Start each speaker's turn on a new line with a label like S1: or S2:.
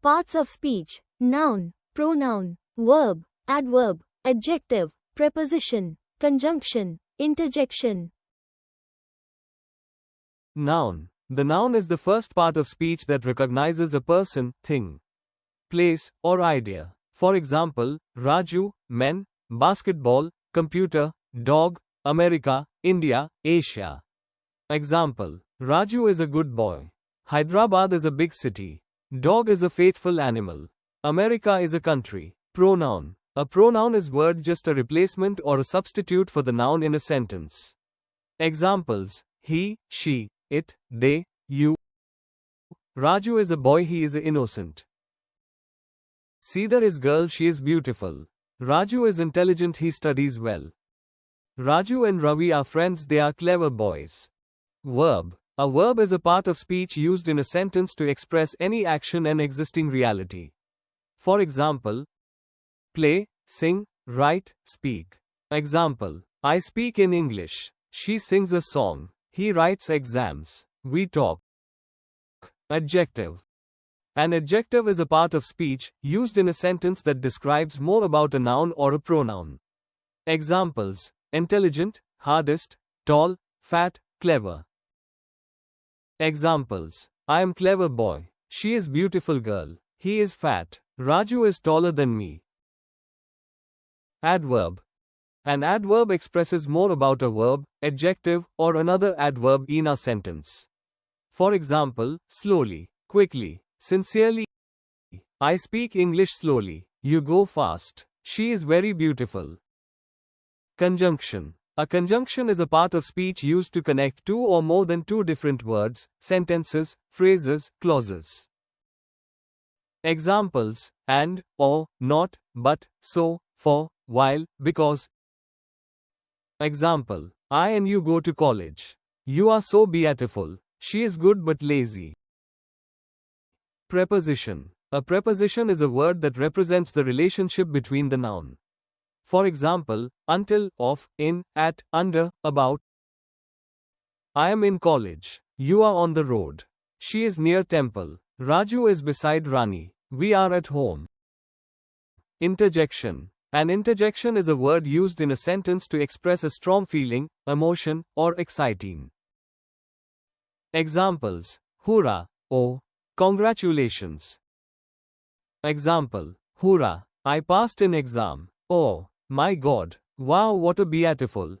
S1: Parts of speech: noun, pronoun, verb, adverb, adjective, preposition, conjunction, interjection.
S2: Noun. The noun is the first part of speech that recognizes a person, thing, place, or idea. For example, Raju, men, basketball, computer, dog, America, India, Asia. Example: Raju is a good boy. Hyderabad is a big city. Dog is a faithful animal. America is a country. Pronoun. A pronoun is word just a replacement or a substitute for the noun in a sentence. Examples: he, she, it, they, you. Raju is a boy, he is innocent. Seedar is girl, she is beautiful. Raju is intelligent, he studies well. Raju and Ravi are friends, they are clever boys. Verb. A verb is a part of speech used in a sentence to express any action and existing reality. For example, play, sing, write, speak. Example: I speak in English. She sings a song. He writes exams. We talk. Adjective. An adjective is a part of speech used in a sentence that describes more about a noun or a pronoun. Examples: intelligent, hardest, tall, fat, clever. Examples: I am clever boy. She is beautiful girl. He is fat. Raju is taller than me. Adverb. An adverb expresses more about a verb, adjective, or another adverb in a sentence. For example, slowly, quickly, sincerely. I speak English slowly. You go fast. She is very beautiful. Conjunction. A conjunction is a part of speech used to connect two or more than two different words, sentences, phrases, clauses. Examples: and, or, not, but, so, for, while, because. Example: I and you go to college. You are so beautiful. She is good but lazy. Preposition. A preposition is a word that represents the relationship between the noun. For example, until, of, in, at, under, about. I am in college. You are on the road. She is near temple. Raju is beside Rani. We are at home. Interjection. An interjection is a word used in a sentence to express a strong feeling, emotion, or exciting. Examples: Hurrah! Oh, congratulations. Example: Hurrah! I passed in exam. Oh, my God! Wow, what a beautiful!